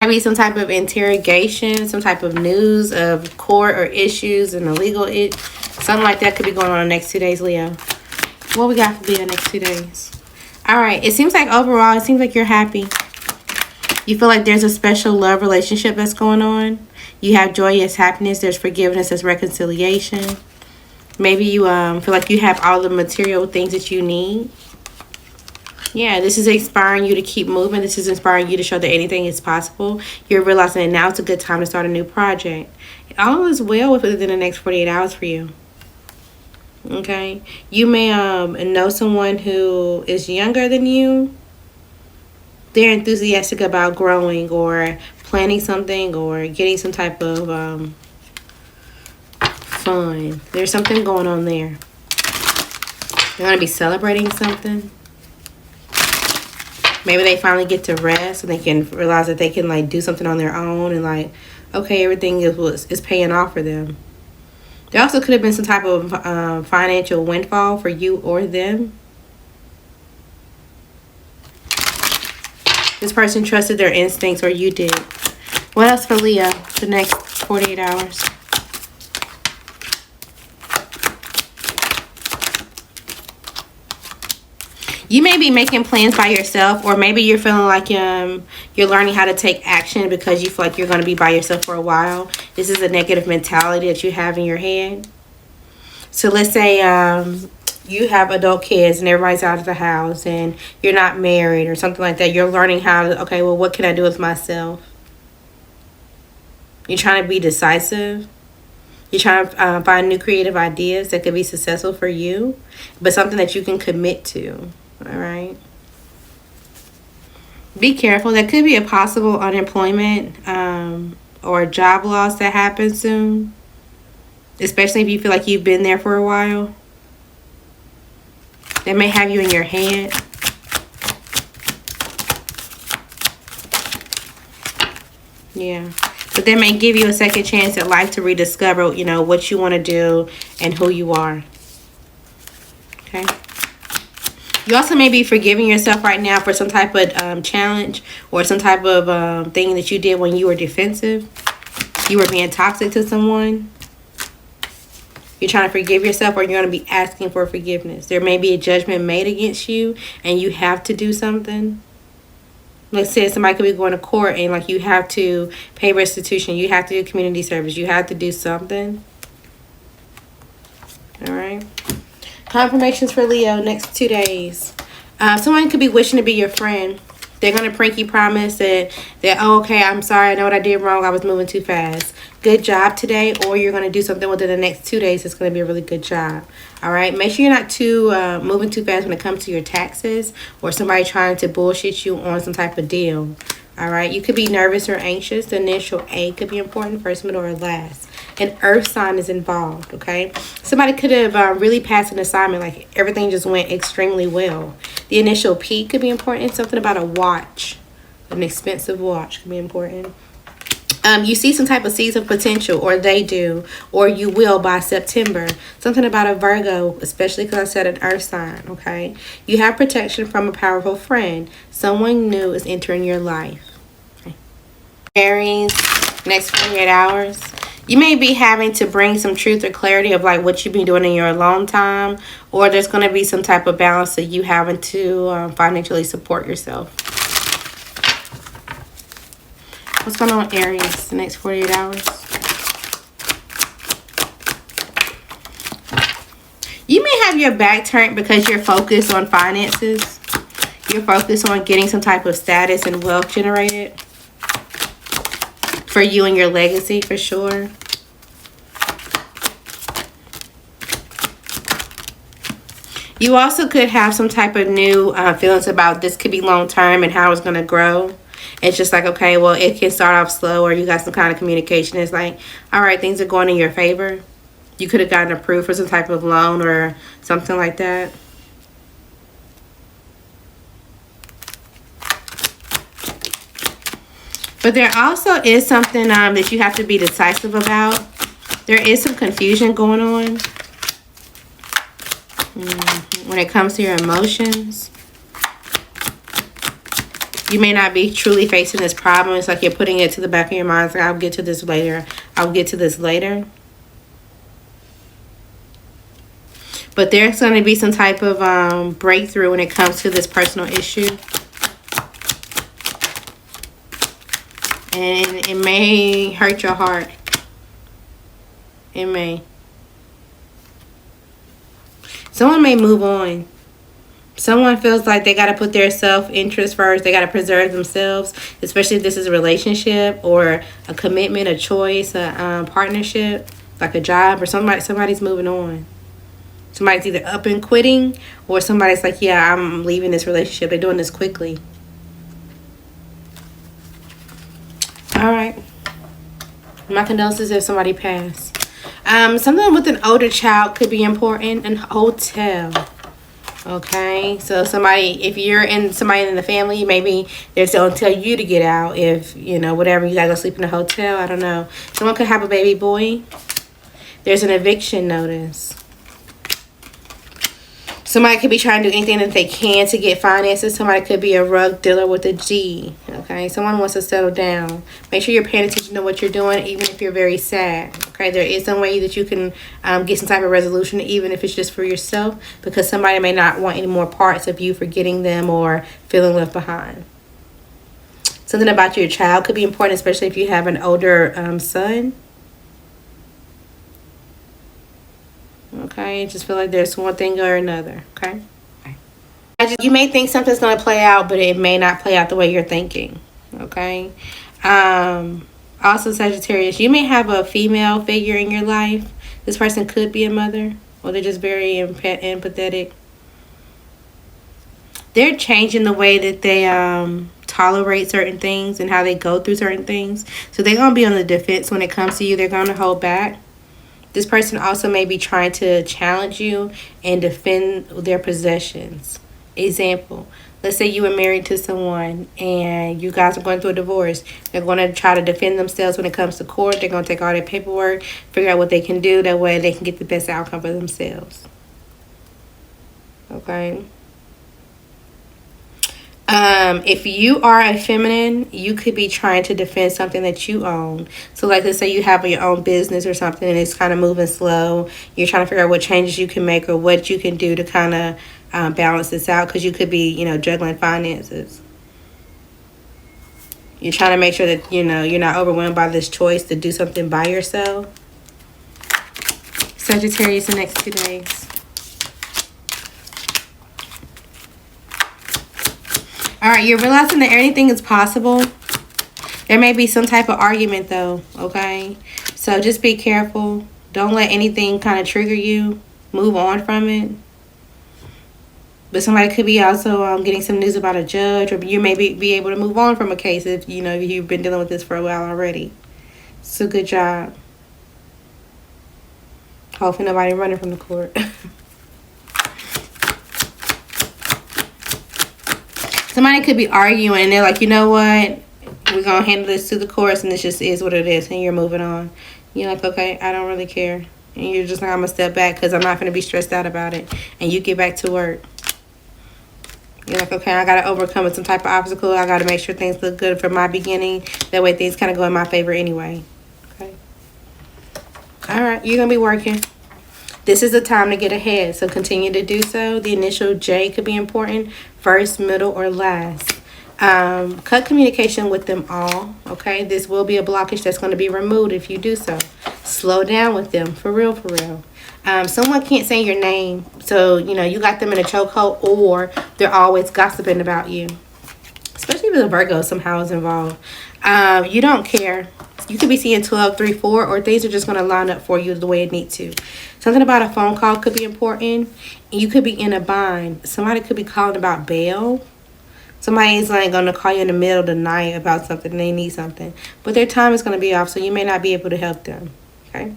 Maybe some type of interrogation, some type of news of court or issues and something like that could be going on the next 2 days, Leo. What we got for Leo next 2 days? All right. It seems like overall, it seems like you're happy. You feel like there's a special love relationship that's going on. You have joyous happiness. There's forgiveness. There's reconciliation. Maybe you feel like you have all the material things that you need. Yeah, this is inspiring you to keep moving. This is inspiring you to show that anything is possible. You're realizing that now it's a good time to start a new project. All is well within the next 48 hours for you. Okay? You may know someone who is younger than you. They're enthusiastic about growing or planning something or getting some type of fun. There's something going on there. They're going to be celebrating something. Maybe they finally get to rest and they can realize that they can like do something on their own and like, okay, everything is paying off for them. There also could have been some type of financial windfall for you or them. This person trusted their instincts or you did. What else for Leo the next 48 hours? You may be making plans by yourself, or maybe you're feeling like you're learning how to take action because you feel like you're going to be by yourself for a while. This is a negative mentality that you have in your head. So let's say you have adult kids and everybody's out of the house and you're not married or something like that. You're learning how to, okay, well, what can I do with myself? You're trying to be decisive. You're trying to find new creative ideas that could be successful for you, but something that you can commit to. All right. Be careful. There could be a possible unemployment or job loss that happens soon, especially if you feel like you've been there for a while. They may have you in your head. Yeah. But they may give you a second chance at life to rediscover, you know, what you want to do and who you are. Okay. You also may be forgiving yourself right now for some type of challenge or some type of thing that you did when you were defensive. You were being toxic to someone. You're trying to forgive yourself, or you're going to be asking for forgiveness. There may be a judgment made against you and you have to do something. Let's say somebody could be going to court and like you have to pay restitution. You have to do community service. You have to do something. All right. Confirmations for Leo next 2 days. Someone could be wishing to be your friend. They're going to pinky promise that, oh, okay, I'm sorry. I know what I did wrong. I was moving too fast. Good job today. Or you're going to do something within the next 2 days. It's going to be a really good job. All right. Make sure you're not moving too fast when it comes to your taxes or somebody trying to bullshit you on some type of deal. All right. You could be nervous or anxious. The initial A could be important. First, middle, or last. An earth sign is involved. Okay. Somebody could have really passed an assignment. Like everything just went extremely well. The initial P could be important. Something about a watch. An expensive watch could be important. You see some type of seeds of potential, or they do, or you will by September. Something about a Virgo, especially because I said an earth sign, okay? You have protection from a powerful friend. Someone new is entering your life. Okay. Aries, next 48 hours. You may be having to bring some truth or clarity of like what you've been doing in your alone time, or there's going to be some type of balance that you having to financially support yourself. What's going on, Aries, the next 48 hours? You may have your back turned because you're focused on finances. You're focused on getting some type of status and wealth generated for you and your legacy, for sure. You also could have some type of new feelings about this could be long term and how it's going to grow. It's just like, okay, well, it can start off slow, or you got some kind of communication. It's like, all right, things are going in your favor. You could have gotten approved for some type of loan or something like that. But there also is something that you have to be decisive about. There is some confusion going on when it comes to your emotions. You may not be truly facing this problem. It's like you're putting it to the back of your mind. It's like, I'll get to this later. I'll get to this later. But there's going to be some type of breakthrough when it comes to this personal issue. And it may hurt your heart. It may. Someone may move on. Someone feels like they got to put their self-interest first. They got to preserve themselves, especially if this is a relationship or a commitment, a choice, a partnership, like a job, or somebody's moving on. Somebody's either up and quitting, or somebody's like, yeah, I'm leaving this relationship. They're doing this quickly. All right. My condolences if somebody passed. Something with an older child could be important. An hotel. Okay. So if you're somebody in the family, maybe they're going to tell you to get out. If, whatever, you got to go sleep in a hotel. I don't know. Someone could have a baby boy. There's an eviction notice. Somebody could be trying to do anything that they can to get finances. Somebody could be a rug dealer with a G. Okay, someone wants to settle down. Make sure you're paying attention to what you're doing, even if you're very sad. Okay, there is some way that you can get some type of resolution, even if it's just for yourself, because somebody may not want any more parts of you forgetting them or feeling left behind. Something about your child could be important, especially if you have an older son. Okay, just feel like there's one thing or another. Okay. You may think something's going to play out, but it may not play out the way you're thinking. Okay. Also, Sagittarius, you may have a female figure in your life. This person could be a mother, or they're just very empathetic. They're changing the way that they tolerate certain things and how they go through certain things. So they're going to be on the defense when it comes to you. They're going to hold back. This person also may be trying to challenge you and defend their possessions. Example, let's say you were married to someone and you guys are going through a divorce. They're going to try to defend themselves when it comes to court. They're going to take all their paperwork, figure out what they can do. That way they can get the best outcome for themselves. Okay. If you are a feminine, you could be trying to defend something that you own. So like, let's say you have your own business or something and it's kind of moving slow. You're trying to figure out what changes you can make or what you can do to kind of balance this out, because you could be, juggling finances. You're trying to make sure that, you're not overwhelmed by this choice to do something by yourself. Sagittarius, the next 2 days. All right, you're realizing that anything is possible. There may be some type of argument, though, okay? So just be careful. Don't let anything kind of trigger you. Move on from it. But somebody could be also getting some news about a judge, or you may be able to move on from a case if, you've been dealing with this for a while already. So good job. Hopefully nobody running from the court. Somebody could be arguing and they're like, you know what? We're going to handle this to the courts and this just is what it is. And you're moving on. You're like, okay, I don't really care. And you're just like, I'm going to step back because I'm not going to be stressed out about it. And you get back to work. You're like, okay, I got to overcome some type of obstacle. I got to make sure things look good from my beginning. That way things kind of go in my favor anyway. Okay. All right. You're going to be working. This is the time to get ahead, so continue to do so. The initial J could be important, first, middle, or last. Cut communication with them all, okay? This will be a blockage that's going to be removed if you do so. Slow down with them, for real, for real. Someone can't say your name, so, you got them in a chokehold, or they're always gossiping about you. Especially if a Virgo somehow is involved. You don't care. You could be seeing 12, 3, 4, or things are just going to line up for you the way it needs to. Something about a phone call could be important. You could be in a bind. Somebody could be calling about bail. Somebody is going to call you in the middle of the night about something and they need something. But their time is going to be off, so you may not be able to help them. Okay?